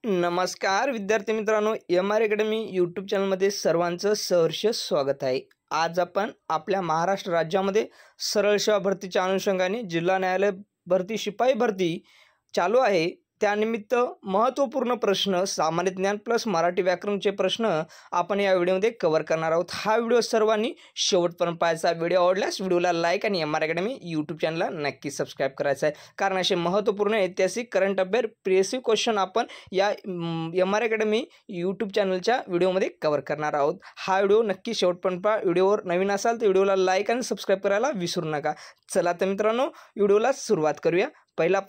नमस्कार विद्यार्थी मित्रांनो, एम आर अकॅडमी यूट्यूब चॅनलमध्ये सर्वांचं सहर्ष स्वागत आहे। आज आपण आपल्या महाराष्ट्र राज्यामध्ये सरळ सेवा भरतीच्या अनुषंगाने जिल्हा न्यायालय भरती शिपाई भरती चालू आहे। त्यानिमित्त महत्त्वपूर्ण प्रश्न सामान्य ज्ञान प्लस मराठी व्याकरणचे प्रश्न आपण या व्हिडिओमध्ये कव्हर करणार आहोत। हा व्हिडिओ सर्वांनी शेवटपर्यंत पाहायचा। व्हिडिओ आवडल्यास व्हिडिओला लाईक आणि एम आर अकॅडमी यूट्यूब चॅनलला नक्की सबस्क्राईब करायचं आहे, कारण असे महत्त्वपूर्ण ऐतिहासिक करंट अफेअर प्रिव्हियस क्वेश्चन आपण या एम आर अकॅडमी यूट्यूब चॅनलच्या व्हिडिओमध्ये कव्हर करणार आहोत। हा व्हिडिओ नक्की शेवटपर्यंत पहा। व्हिडिओवर नवीन असाल तर व्हिडिओला लाईक आणि सबस्क्राईब करायला विसरू नका। चला तर मित्रांनो, व्हिडिओला सुरुवात करूया। पहिला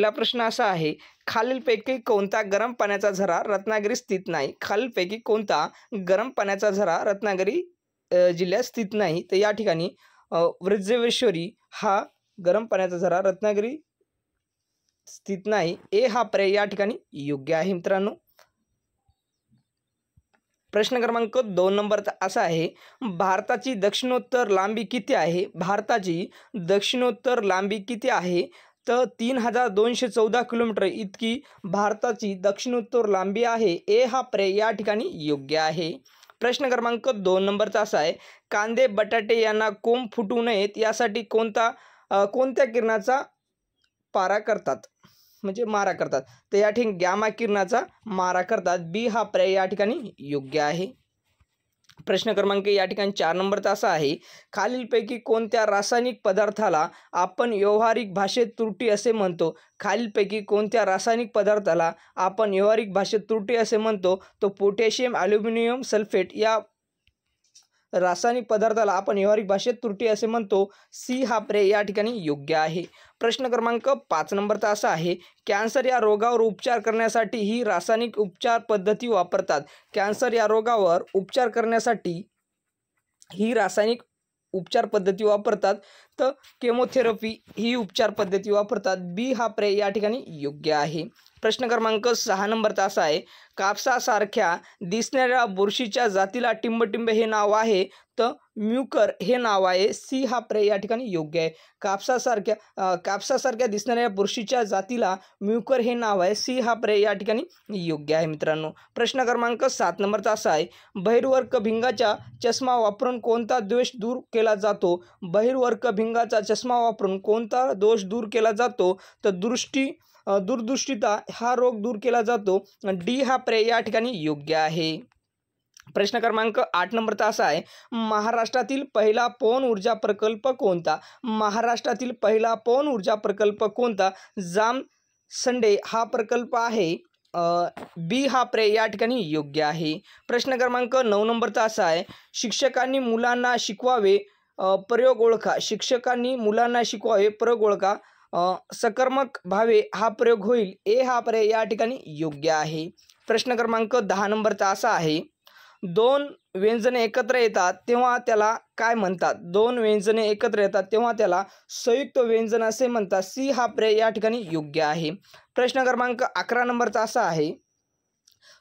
प्रश्न असा आहे, खालीलपैकी कोणता गरम पाण्याचा झरा रत्नागिरी स्थित नाही? खालीलपैकी कोणता गरम पाण्याचा झरा रत्नागिरी जिल्ह्यात स्थित नाही? तर या ठिकाणी वज्रेश्वरी हा गरम पाण्याचा झरा रत्नागिरी स्थित नाही। ए हा पर्याय या ठिकाणी योग्य आहे मित्रांनो। प्रश्न क्रमांक 2 नंबरचा असा आहे, भारताची दक्षिणोत्तर लांबी किती आहे? भारताची दक्षिणोत्तर लांबी किती आहे? तर 3214 किलोमीटर इतकी भारताची दक्षिणोत्तर लांबी आहे। ए हा पर्याय या ठिकाणी योग्य आहे। प्रश्न क्रमांक 2 नंबरचा असा आहे, कांदे बटाटे यांना कोंब फुटू नयेत यासाठी कोणत्या किरणाचा मारा करतात? तर या ठिकाणी गॅमा किरणाचा मारा करतात। बी हा पर्याय या ठिकाणी योग्य आहे। प्रश्न क्रमांक या ठिकाणी 4 नंबरचा असा आहे, खालीलपैकी कोणत्या रासायनिक पदार्थाला आपण व्यावहारिक भाषेत त्रुटी असे म्हणतो? खालीलपैकी कोणत्या रासायनिक पदार्थाला आपण व्यावहारिक भाषेत त्रुटी असे म्हणतो? तो पोटॅशियम ॲल्युमिनियम सल्फेट या रासायनिक पदार्थाला आपण व्यावहारिक भाषेत त्रुटी असे म्हणतो। सी हा पर्याय या ठिकाणी योग्य आहे। प्रश्न क्रमांक 5 नंबरचा असा आहे, कॅन्सर या रोगावर उपचार करण्यासाठी ही रासायनिक उपचार पद्धती वापरतात। कॅन्सर या रोगावर उपचार करण्यासाठी ही रासायनिक उपचार पद्धती वापरतात। तर केमोथेरपी ही उपचार पद्धती वापरतात। बी हा पर्याय या ठिकाणी योग्य आहे। प्रश्न क्रमांक 6 नंबरचा असा आहे, कापसासारख्या दिसणाऱ्या बुरशीच्या जातीला टिंबटिंब हे नाव आहे, तर म्युकर हे नाव आहे। सी हा पर्याय या ठिकाणी योग्य आहे। कापसासारख्या दिसणाऱ्या बुरशीच्या जातीला म्युकर हे नाव आहे। सी हा पर्याय या ठिकाणी योग्य आहे मित्रांनो। प्रश्न क्रमांक 7 नंबरचा असा आहे, बहिर्वर्क भिंगाचा चष्मा वापरून कोणता दोष दूर केला जातो? बहिर्वर्क भिंगाचा चष्मा वापरून कोणता दोष दूर केला जातो? तर दूरदृष्टिता हा रोग दूर केला जातो। डी हा पर्याय या ठिकाणी योग्य आहे। प्रश्न क्रमांक 8 नंबरचा असा आहे, महाराष्ट्रातील पहिला पवन ऊर्जा प्रकल्प कोणता? महाराष्ट्रातील पहिला पवन ऊर्जा प्रकल्प कोणता? जामसंडे हा प्रकल्प आहे। बी हा पर्याय या ठिकाणी योग्य आहे। प्रश्न क्रमांक 9 नंबरचा असा आहे, शिक्षकांनी मुलांना शिकवावे प्रयोग ओळखा। शिक्षकांनी मुलांना शिकवावे प्रयोग ओळखा। सकर्मक भावे हा प्रयोग होईल। ए हा पर्याय या ठिकाणी योग्य आहे। प्रश्न क्रमांक 10 नंबरचा असा आहे, दोन व्यंजने एकत्र येतात तेव्हा त्याला काय म्हणतात? दोन व्यंजने एकत्र येतात तेव्हा त्याला संयुक्त व्यंजन असे म्हणतात। सी हा पर्याय या ठिकाणी योग्य आहे। प्रश्न क्रमांक 11 नंबरचा असा आहे,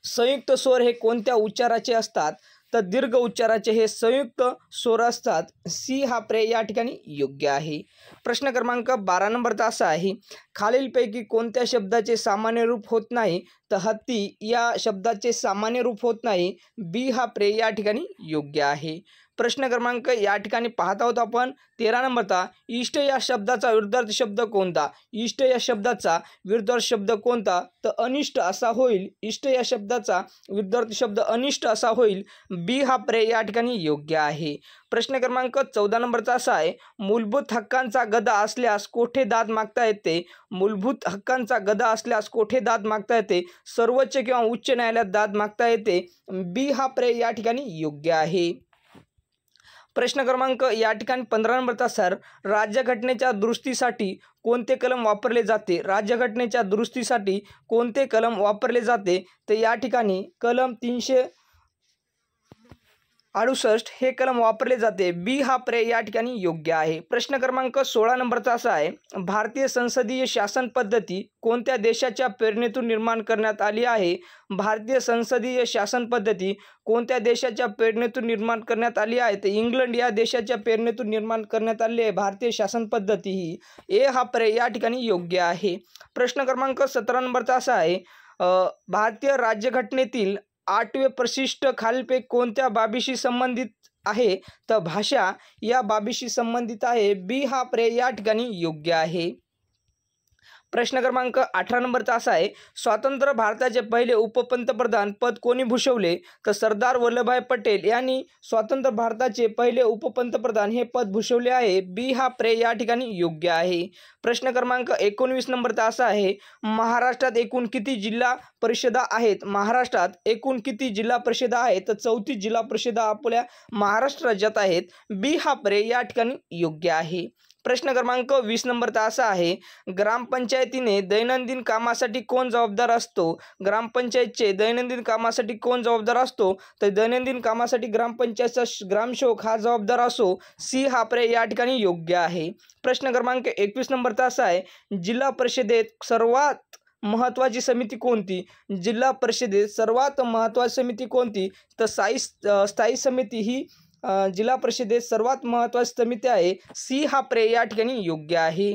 संयुक्त स्वर हे कोणत्या उच्चाराचे असतात? तर दीर्घ उच्चाराचे हे संयुक्त स्वर असतात। सी हा पर्याय या ठिकाणी योग्य आहे। प्रश्न क्रमांक 12 नंबरचा असा आहे, खालीलपैकी कोणत्या शब्दाचे सामान्य रूप होत नाही? तर हत्ती या शब्दाचे सामान्य रूप होत नाही। बी हा पर्याय या ठिकाणी योग्य आहे। प्रश्न क्रमांक या ठिकाणी पाहत आहोत आपण 13 नंबरचा, इष्ट या शब्दाचा विरुद्धार्थी शब्द कोणता? इष्ट या शब्दाचा विरुद्धार्थी शब्द कोणता? तर अनिष्ट असा होईल। इष्ट या शब्दाचा विरुद्धार्थी शब्द अनिष्ट असा होईल। बी हा पर्याय या ठिकाणी योग्य आहे। प्रश्न क्रमांक 14 नंबरचा असा आहे, मूलभूत हक्कांचा गदा असल्यास कोठे दाद मागता येते? मूलभूत हक्कांचा गदा असल्यास कोठे दाद मागता येते? सर्वोच्च किंवा उच्च न्यायालयात दाद मागता येते। बी हा पर्याय या ठिकाणी योग्य आहे। प्रश्न क्रमांक या ठिकाणी 15 नंबरचा सर, राज्यघटनेच्या दुरुस्तीसाठी कोणते कलम वापरले जाते? राज्यघटनेच्या दुरुस्तीसाठी कोणते कलम वापरले जाते? तर या ठिकाणी कलम 368 हे कलम वापरले जाते। बी हा पर्याय या ठिकाणी योग्य आहे। प्रश्न क्रमांक 16 नंबरचा असा आहे, भारतीय संसदीय शासन पद्धती कोणत्या देशाच्या प्रेरणेतून निर्माण करण्यात आली आहे? भारतीय संसदीय शासन पद्धती कोणत्या देशाच्या प्रेरणेतून निर्माण करण्यात आली आहे? तर इंग्लंड या देशाच्या प्रेरणेतून निर्माण करण्यात आली आहे भारतीय शासन पद्धती ही। ए हा पर्याय या ठिकाणी योग्य आहे। प्रश्न क्रमांक 17 नंबरचा असा आहे, भारतीय राज्यघटनेतील 8वे परिशिष्ट खालीलपैकी कोणत्या बाबीशी संबंधित आहे? तर भाषा या बाबीशी संबंधित आहे. बी हा पर्याय या ठिकाणी योग्य आहे. प्रश्न क्रमांक 18 नंबरचा असा आहे, स्वतंत्र भारताचे पहिले उपपंतप्रधान पद कोणी भूषवले? तर सरदार वल्लभभाई पटेल यांनी स्वतंत्र भारताचे पहिले उपपंतप्रधान हे पद भूषवले आहे. बी हा पर्याय या ठिकाणी योग्य आहे. प्रश्न क्रमांक 19 नंबरचा असा आहे, महाराष्ट्रात एकूण किती जिल्हा परिषदा आहेत? महाराष्ट्रात एकूण किती जिल्हा परिषदा आहेत? तर 34 जिल्हा परिषदा आपल्या महाराष्ट्र राज्यात आहेत. बी हा पर्याय या ठिकाणी योग्य आहे. प्रश्न क्रमांक 20 नंबरचा असा आहे, ग्रामपंचायतीने दैनंदिन कामासाठी कोण जबाबदार असतो? ग्रामपंचायतचे दैनंदिन कामासाठी कोण जबाबदार असतो? तर दैनंदिन कामासाठी ग्रामपंचायतचा ग्रामसेवक हा जबाबदार असो. सी हा पर्याय या ठिकाणी योग्य आहे. प्रश्न क्रमांक 21 नंबरचा असा आहे, जिल्हा परिषदेत सर्वात महत्त्वाची समिती कोणती? जिल्हा परिषदेत सर्वात महत्त्वाची समिती कोणती? तर स्थायी समिती ही जिल्हा परिषदेत सर्वात महत्त्वाची समिती आहे. सी हा पर्याय या ठिकाणी योग्य आहे.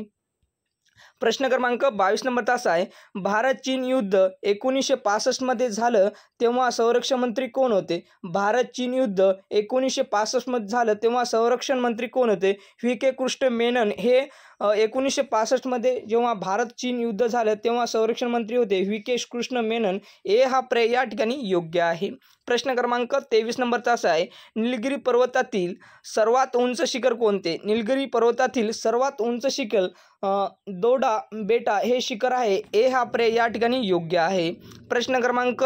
प्रश्न क्रमांक 22 नंबरचा असा आहे, भारत चीन युद्ध 1965 मध्ये झालं तेव्हा संरक्षण मंत्री कोण होते? भारत चीन युद्ध 1965 मध्ये झालं तेव्हा संरक्षण मंत्री कोण होते? व्ही.के. कृष्ण मेनन हे 1965 मध्ये जेव्हा भारत चीन युद्ध झालं तेव्हा संरक्षण मंत्री होते व्ही.के. कृष्ण मेनन. ए हा पर्याय या ठिकाणी योग्य आहे. प्रश्न क्रमांक 23 नंबरचा असा आहे, निलगिरी पर्वतातील सर्वात उंच शिखर कोणते? निलगिरी पर्वतातील सर्वात उंच शिखर दोडा बेटा हे शिखर आहे. ए हा पर्याय या ठिकाणी योग्य आहे. प्रश्न क्रमांक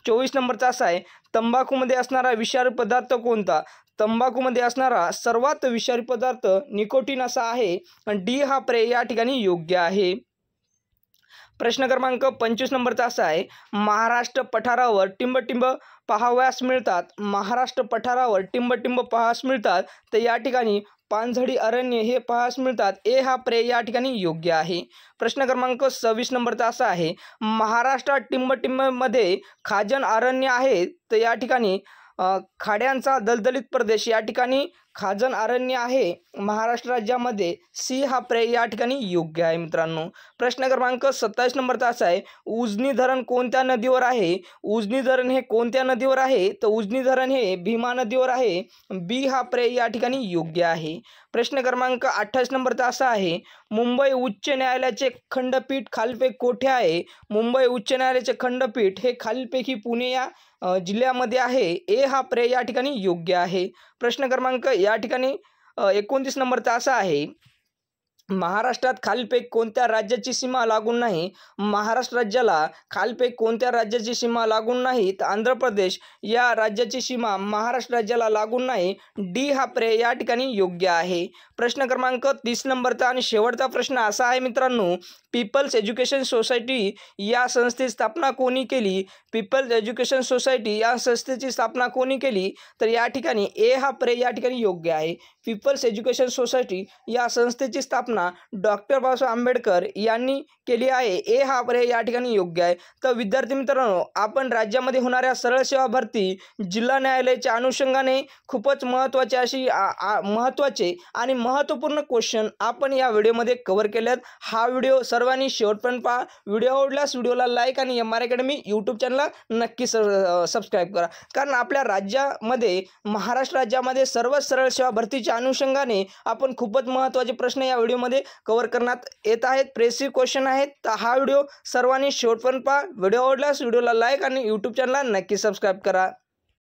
24 नंबरचा असा आहे, तंबाखूमध्ये असणारा विषारी पदार्थ कोणता? तंबाखूमध्ये असणारा सर्वात विषारी पदार्थ निकोटीन असा आहे. डी हा पर्याय या ठिकाणी योग्य आहे. प्रश्न क्रमांक 25 नंबरचा असा आहे, महाराष्ट्र पठारावर टिंबटिंब पाहावयास मिळतात. महाराष्ट्र पठारावर टिंबटिंब पाहावयास मिळतात. तर या ठिकाणी पानझडी अरण्य हे पाहावयास मिळतात. ए हा पर्याय या ठिकाणी योग्य आहे. प्रश्न क्रमांक 26 नंबरचा असा आहे, महाराष्ट्रात टिंबटिंबमध्ये खाजन अरण्य आहे. तर या ठिकाणी खाड्यांचा दलदलीत प्रदेश या ठिकाणी खाजन अरण्य आहे महाराष्ट्र राज्यामध्ये. सी हा पर्याय या ठिकाणी योग्य आहे मित्रांनो. प्रश्न क्रमांक 27 नंबरचा असा आहे, उजनी धरण कोणत्या नदीवर आहे? उजनी धरण हे कोणत्या नदीवर आहे? तर उजनी धरण हे भीमा नदीवर आहे. बी हा पर्याय या ठिकाणी योग्य आहे. प्रश्न क्रमांक 28 नंबरचा असा आहे, मुंबई उच्च न्यायालयाचे खंडपीठ खालीलपैकी कोठे आहे? मुंबई उच्च न्यायालयाचे खंडपीठ हे खालीलपैकी पुणे या जिल्ह्यामध्ये आहे. ए हा पर्याय या ठिकाणी योग्य आहे. प्रश्न क्रमांक या ठिकाणी 29 नंबरचा असा आहे, महाराष्ट्रात खालीलपैकी कोणत्या राज्याची सीमा लागून नाही? महाराष्ट्र राज्याला खालीलपैकी कोणत्या राज्याची सीमा लागून नाही? तर आंध्र प्रदेश या राज्याची सीमा महाराष्ट्र राज्याला लागून नाही. डी हा पर्याय या ठिकाणी योग्य आहे. प्रश्न क्रमांक 30 नंबरचा आणि शेवटचा प्रश्न असा आहे मित्रांनो, पीपल्स एज्युकेशन सोसायटी या संस्थेची स्थापना कोणी केली? पीपल्स एज्युकेशन सोसायटी या संस्थेची स्थापना कोणी केली? तर या ठिकाणी ए हा पर्याय या ठिकाणी योग्य आहे. पीपल्स एज्युकेशन सोसायटी या संस्थेची स्थापना डॉक्टर बाबासाहेब आंबेडकर यांनी केली आहे. ए हा पर्याय या ठिकाणी योग्य आहे. तर विद्यार्थी मित्रांनो, आपण राज्यामध्ये होणाऱ्या सरळ सेवा भरती जिल्हा न्यायालयाच्या अनुषंगाने खूपच महत्त्वाचे अशी महत्त्वाचे आणि महत्त्वपूर्ण क्वेश्चन आपण या व्हिडिओमध्ये कव्हर केलेत. हा व्हिडिओ सर्वांनी शेवटपर्यंत पहा. व्हिडिओ आवडल्यास व्हिडिओला लाईक आणि एम आर अकॅडमी यूट्यूब चॅनलला नक्की सबस्क्राईब करा. कारण आपल्या राज्यामध्ये महाराष्ट्र राज्यामध्ये सर्व सरळ सेवा भरतीच्या अनुषंगाने आपण खूपच महत्त्वाचे प्रश्न या व्हिडिओमध्ये कव्हर करण्यात येत आहेत. प्रेसिव्ह क्वेश्चन आहेत. तर हा व्हिडिओ सर्वांनी शेवटपर्यंत पहा. व्हिडिओ आवडल्यास व्हिडिओला लाईक आणि यूट्यूब चॅनलला नक्की सबस्क्राईब करा.